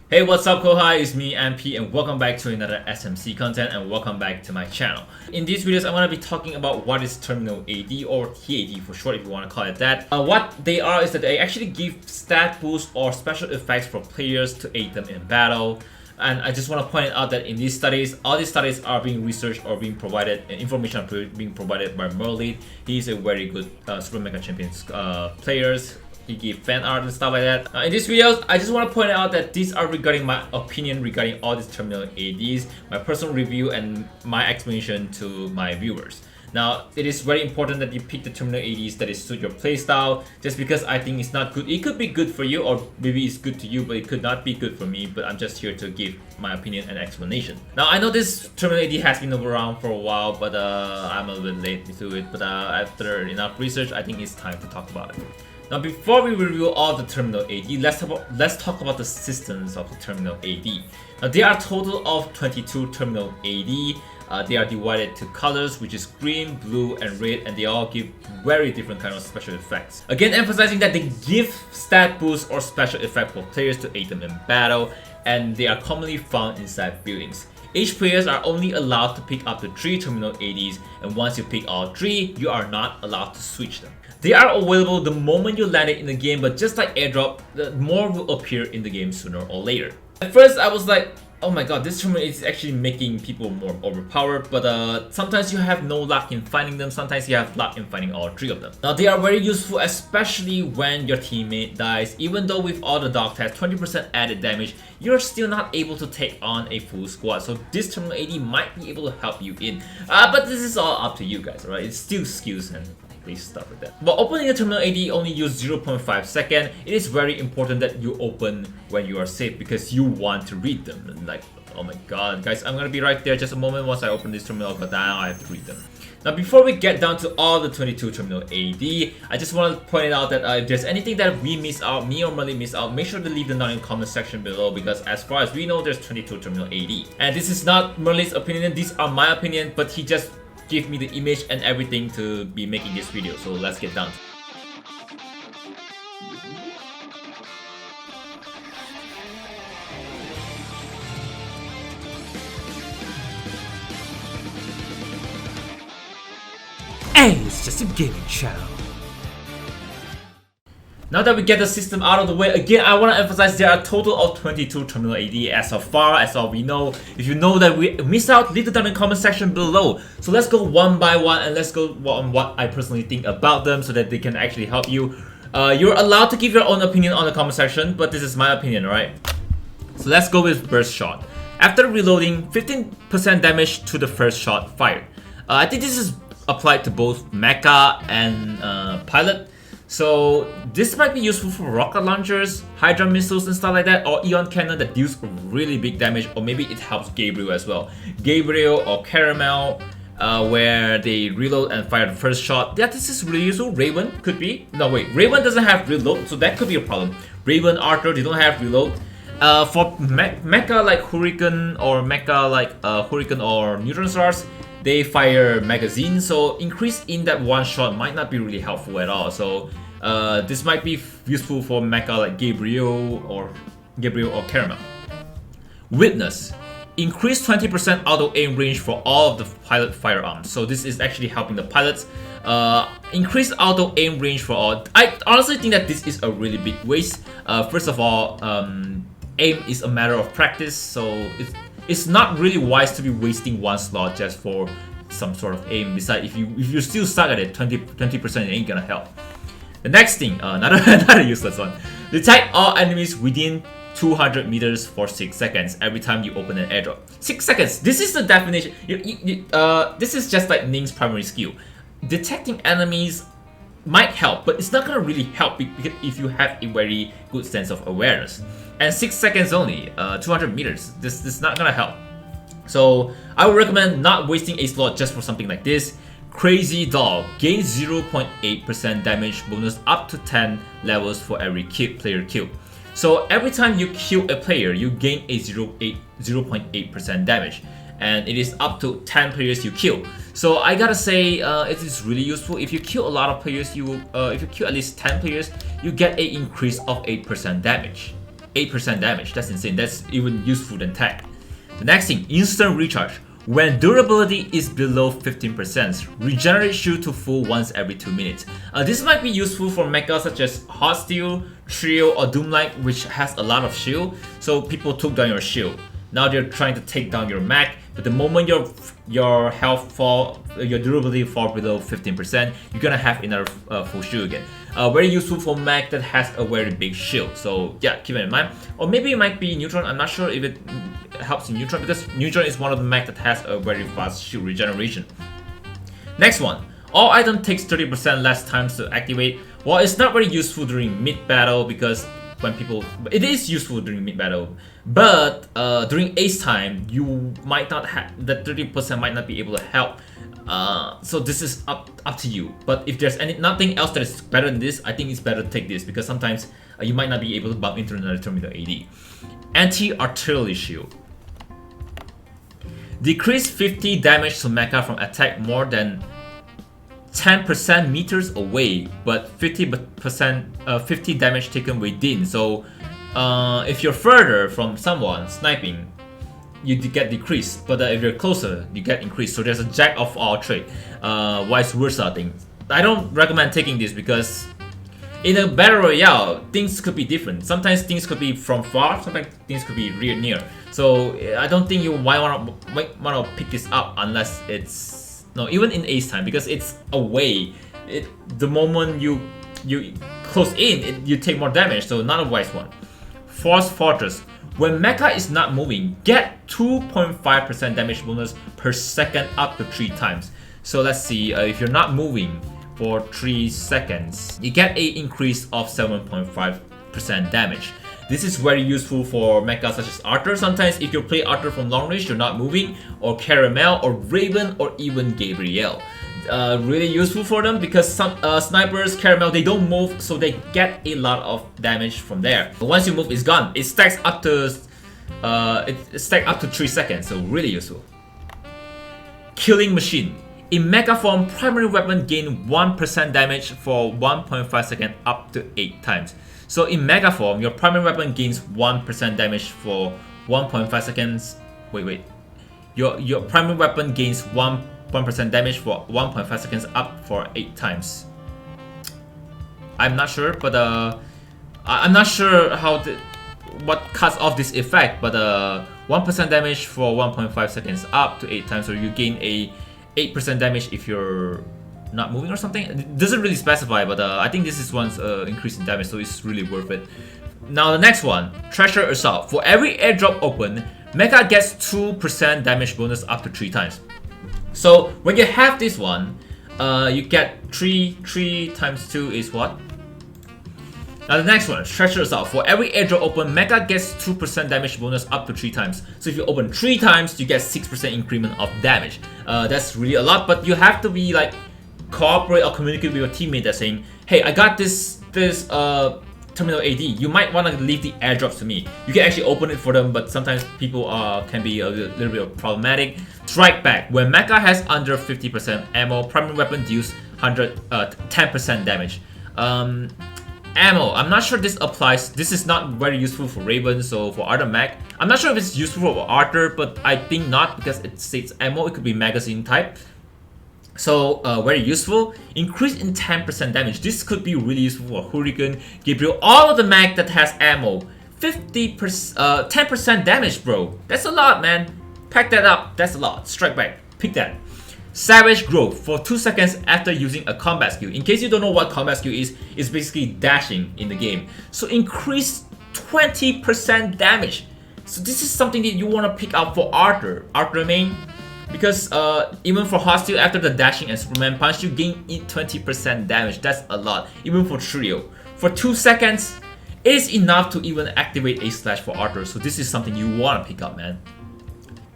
Hey, what's up, Kohai? It's me, MP, and welcome back to another SMC content, and welcome back to my channel. In these videos, I'm going to be talking about what is Terminal AD, or TAD for short if you want to call it that. What they are is that they actually give stat boosts or special effects for players to aid them in battle. And I just want to point out that in these studies, all these studies are being researched or being provided, and information are being provided by Merlt. He's a very good Super Mecha Champions players. He give fan art and stuff like that. In these videos, I just want to point out that these are regarding my opinion regarding all these Terminal ADs, my personal review, and my explanation to my viewers. Now, it is very important that you pick the Terminal ADs that suit your playstyle. Just because I think it's not good, it could be good for you, or maybe it's good to you, but it could not be good for me. But I'm just here to give my opinion and explanation. Now, I know this Terminal AD has been around for a while, but I'm a little bit late to it. But after enough research, I think it's time to talk about it. Now, before we review all the Terminal AD, let's talk about the systems of the Terminal AD. Now, there are a total of 22 Terminal AD. They are divided to colors, which is green, blue, and red, and they all give very different kind of special effects. Again, emphasizing that they give stat boosts or special effect for players to aid them in battle, and they are commonly found inside buildings. Each players are only allowed to pick up to 3 Terminal ADs, and once you pick all 3, you are not allowed to switch them. They are available the moment you land it in the game, but just like airdrop, more will appear in the game sooner or later. At first I was like, oh my god, this Terminal is actually making people more overpowered, but sometimes you have no luck in finding them, sometimes you have luck in finding all 3 of them. Now, they are very useful, especially when your teammate dies. Even though with all the dog tags, 20% added damage, you're still not able to take on a full squad, so this Terminal AD might be able to help you in. But this is all up to you guys, alright? It's still skills and stuff like that. But opening a Terminal AD only use 0.5 seconds. It is very important that you open when you are safe because you want to read them. And like, oh my god, guys, I'm gonna be right there just a moment once I open this terminal, but now I have to read them. Now, before we get down to all the 22 Terminal AD, I just want to point out that if there's anything that we miss out, me or Merlt miss out, make sure to leave them down in the comment section below, because as far as we know, there's 22 Terminal AD. And this is not Merlt's opinion, these are my opinion, but he just give me the image and everything to be making this video, so let's get down. Hey, it's just a gaming channel. Now that we get the system out of the way, again, I want to emphasize there are a total of 22 Terminal AD as of far as all we know. If you know that we missed out, leave it down in the comment section below. So let's go one by one and let's go on what I personally think about them so that they can actually help you. You're allowed to give your own opinion on the comment section, but this is my opinion, alright? So let's go with Burst Shot. After reloading, 15% damage to the first shot fired. I think this is applied to both Mecha and Pilot. So this might be useful for rocket launchers, Hydra missiles and stuff like that, or Ion Cannon that deals really big damage, or maybe it helps Gabriel as well. Gabriel or Caramel, where they reload and fire the first shot. Yeah, this is really useful. Raven could be. No wait, Raven doesn't have reload, so that could be a problem. Raven, Arthur, they don't have reload. For Mecha like Hurricane or Mecha like Hurricane or Neutron Stars, they fire magazines, so increase in that one shot might not be really helpful at all. So this might be useful for Mecha like Gabriel or Caramel. Witness. Increase 20% auto aim range for all of the pilot firearms. So this is actually helping the pilots. Increase auto aim range for all. I honestly think that this is a really big waste. First of all, aim is a matter of practice, so it's not really wise to be wasting one slot just for some sort of aim. Besides, if you still suck at it, 20% it ain't gonna help. The next thing, another useless one. Detect all enemies within 200 meters for 6 seconds every time you open an airdrop. 6 seconds. This is the definition. This is just like Ning's primary skill. Detecting enemies might help, but it's not gonna really help if you have a very good sense of awareness. And 6 seconds only, 200 meters. This is not gonna help. So I would recommend not wasting a slot just for something like this. Crazy Dog gains 0.8% damage bonus up to 10 levels for every player killed. So every time you kill a player, you gain a 0.8% damage, and it is up to 10 players you kill. So I gotta say, it is really useful. If you kill a lot of players, if you kill at least 10 players, you get an increase of 8% damage. 8% damage. That's insane. That's even useful than tech. The next thing, instant recharge. When durability is below 15%, regenerate shield to full once every 2 minutes. This might be useful for mechas such as Hot Steel, Trio, or Doomlight, which has a lot of shield. So people took down your shield. Now they're trying to take down your mech, but the moment your health fall, your durability fall below 15%, you're gonna have another full shield again. Very useful for mech that has a very big shield. So yeah, keep it in mind. Or maybe it might be Neutron. I'm not sure if it helps in Neutron, because Neutron is one of the mech that has a very fast shield regeneration. Next one, all item takes 30% less time to activate. Well, it's not very useful during mid battle because when people, it is useful during mid battle, but during ace time you might not have that 30% might not be able to help. So this is up to you. But if there's nothing else that is better than this, I think it's better to take this, because sometimes you might not be able to bump into another Terminal AD. Anti-artillery shield. Decrease 50 damage to mecha from attack more than 10% meters away, but 50 damage taken within. So if you're further from someone sniping, you get decreased, but if you're closer, you get increased. So there's a jack of all trades, vice versa thing. I don't recommend taking this because in a battle royale, things could be different. Sometimes things could be from far, sometimes things could be real near. So I don't think you might wanna pick this up unless it's even in ace time, because it's away. The moment you close in, you take more damage. So not a wise one. Force Fortress. When mecha is not moving, get 2.5% damage bonus per second up to 3 times. So let's see, if you're not moving for 3 seconds, you get an increase of 7.5% damage. This is very useful for mechas such as Arthur. Sometimes if you play Arthur from long range, you're not moving, or Caramel, or Raven, or even Gabriel. Really useful for them because some snipers, Caramel, they don't move, so they get a lot of damage from there. But once you move, it's gone. It stacks up to 3 seconds, so really useful. Killing Machine. In mecha form, primary weapon gain 1% damage for 1.5 seconds up to 8 times. So in mega form, your primary weapon gains 1% damage for 1.5 seconds. Wait. Your primary weapon gains 1% damage for 1.5 seconds up for 8 times. I'm not sure, but I'm not sure what cuts off this effect, but 1% damage for 1.5 seconds up to 8 times, so you gain a 8% damage if you're not moving or something. It doesn't really specify, but I think this is one's increase in damage, so it's really worth it. Now the next one, Treasure Assault. For every airdrop open, mecha gets 2% damage bonus up to 3 times. So when you have this one, you get 3 times 2 is what? Now the next one, Treasure Assault. For every airdrop open, mecha gets 2% damage bonus up to 3 times. So if you open 3 times, you get 6% increment of damage. That's really a lot, but you have to be like cooperate or communicate with your teammate that's saying, hey, I got this Terminal AD. You might want to leave the airdrops to me. You can actually open it for them, but sometimes people can be a little bit problematic. Strike Back. When mecha has under 50% ammo, primary weapon deals 10% damage. Ammo, I'm not sure this applies. This is not very useful for Raven, so for other mech, I'm not sure if it's useful for Arthur, but I think not because it states ammo. It could be magazine type. So very useful. Increase in 10% damage. This could be really useful for Hurricane, Gabriel, all of the mech that has ammo. 10% damage, bro. That's a lot, man. Pack that up. That's a lot. Strike Back. Pick that. Savage Growth for 2 seconds after using a combat skill. In case you don't know what combat skill is, it's basically dashing in the game. So increase 20% damage. So this is something that you want to pick up for Arthur main. Because even for Hostile, after the dashing and Superman punch, you gain 20% damage. That's a lot. Even for Trio. For 2 seconds, it is enough to even activate a slash for Arthur. So this is something you want to pick up, man.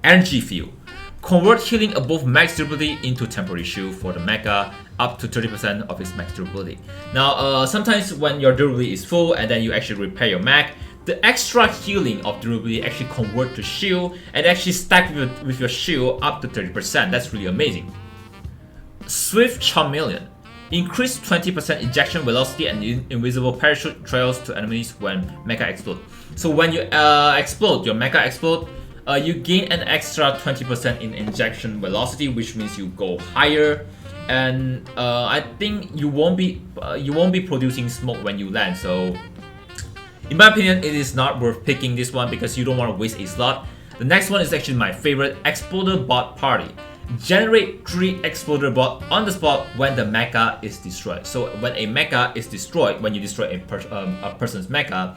Energy Field. Convert healing above max durability into temporary shield for the mecha up to 30% of its max durability. Now, sometimes when your durability is full and then you actually repair your mech, the extra healing of durability actually convert to shield and actually stack with your shield up to 30%. That's really amazing. Swift Chameleon. Increase 20% ejection velocity and invisible parachute trails to enemies when Mecha explode. So when you explode, your Mecha explode, you gain an extra 20% in injection velocity, which means you go higher, and I think you won't be producing smoke when you land. So in my opinion, it is not worth picking this one because you don't want to waste a slot. The next one is actually my favorite, Exploder Bot Party. Generate 3 Exploder Bot on the spot when the mecha is destroyed. So when a mecha is destroyed, when you destroy a person's mecha,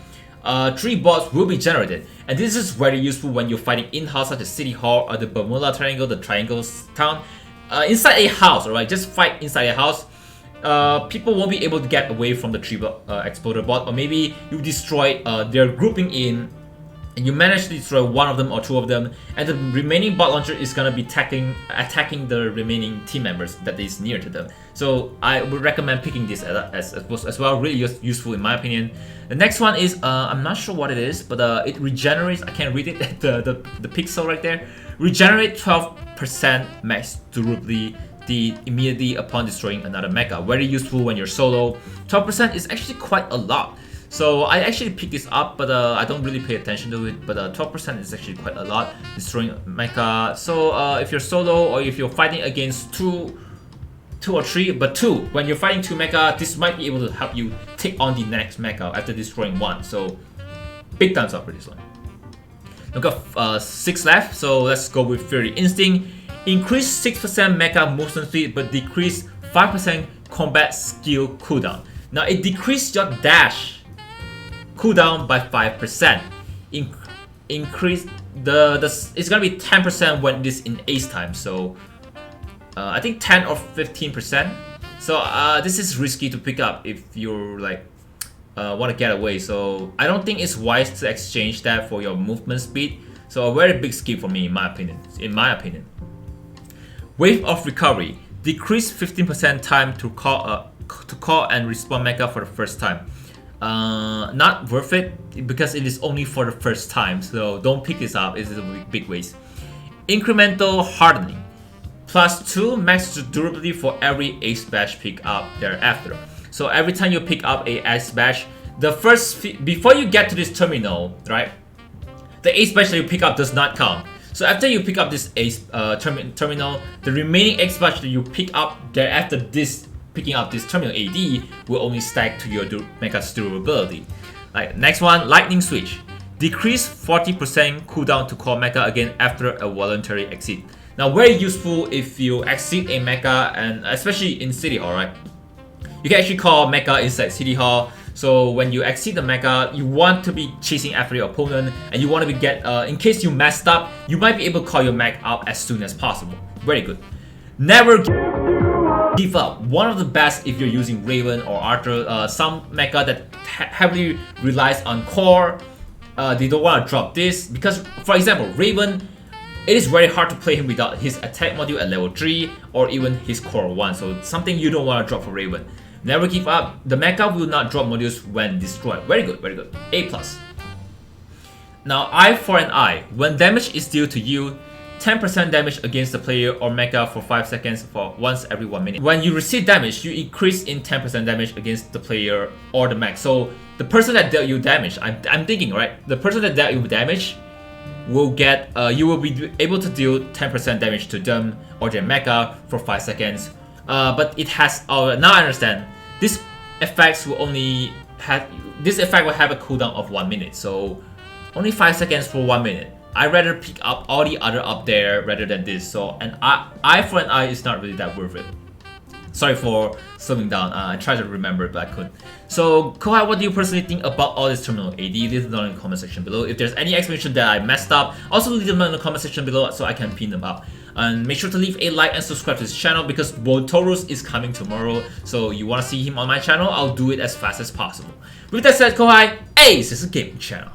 3 bots will be generated. And this is very useful when you're fighting in-house such as City Hall or the Bermuda Triangle, the Triangle Town. Inside a house, alright? Just fight inside a house. People won't be able to get away from the 3 Exploder Bot, or maybe you destroy their grouping in, and you manage to destroy 1 of them or 2 of them, and the remaining bot launcher is gonna be attacking the remaining team members that is near to them. So I would recommend picking this as well. Really useful in my opinion. The next one is I'm not sure what it is, but it regenerates. I can't read it. the pixel right there. Regenerate 12% max durability immediately upon destroying another mecha. Very useful when you're solo. 12% is actually quite a lot. So I actually picked this up, but I don't really pay attention to it. But 12% is actually quite a lot, destroying mecha. So if you're solo or if you're fighting against 2 or 3, but 2, when you're fighting 2 mecha, this might be able to help you take on the next mecha after destroying 1. So big thumbs up for this one. We've got 6 left, so let's go with Fury Instinct. Increase 6% mecha movement speed, but decrease 5% combat skill cooldown. Now it decreases your dash cooldown by 5%. Increase it's gonna be 10% when it is in ace time. So I think 10 or 15%. So this is risky to pick up if you're like want to get away. So I don't think it's wise to exchange that for your movement speed. So a very big skip for me, in my opinion. Wave of Recovery. Decrease 15% time to call and respawn mecha for the first time. Not worth it because it is only for the first time, so don't pick this up. It is a big waste. Incremental Hardening. Plus 2 max durability for every ace badge pick up thereafter. So every time you pick up a ace badge, before you get to this terminal, right? The ace badge that you pick up does not count. So after you pick up this ace terminal, the remaining ace badge that you pick up thereafter picking up this terminal AD will only stack to your mecha's durability. Like next one, Lightning Switch. Decrease 40% cooldown to call mecha again after a voluntary exit. Now very useful if you exit a mecha, and especially in City Hall, right? You can actually call mecha inside City Hall. So when you exit the mecha, you want to be chasing after your opponent, and you want to get in case you messed up, you might be able to call your mech out as soon as possible. Very good. Never give up. One of the best if you're using Raven or Arthur. Some mecha that heavily relies on core, they don't want to drop this because, for example, Raven, it is very hard to play him without his attack module at level 3 or even his core 1. So something you don't want to drop for Raven. Never give up. The mecha will not drop modules when destroyed. Very good, very good. A+. Now, eye for an eye. When damage is dealt to you, 10% damage against the player or mecha for 5 seconds for once every 1 minute. When you receive damage, you increase in 10% damage against the player or the mech. So the person that dealt you damage, I'm thinking, right? The person that dealt you damage will get, you will be able to deal 10% damage to them or their mecha for 5 seconds. But it has, now I understand, this effect will have a cooldown of 1 minute. So only 5 seconds for 1 minute. I'd rather pick up all the other up there rather than this. So an eye for an eye is not really that worth it. Sorry for slowing down. I tried to remember it, but I couldn't. So Kohai, what do you personally think about all this terminal AD? Leave them down in the comment section below. If there's any explanation that I messed up, also leave them down in the comment section below so I can pin them up. And make sure to leave a like and subscribe to this channel because Taurus is coming tomorrow. So you want to see him on my channel, I'll do it as fast as possible. With that said, Kohai, Ace is a gaming channel.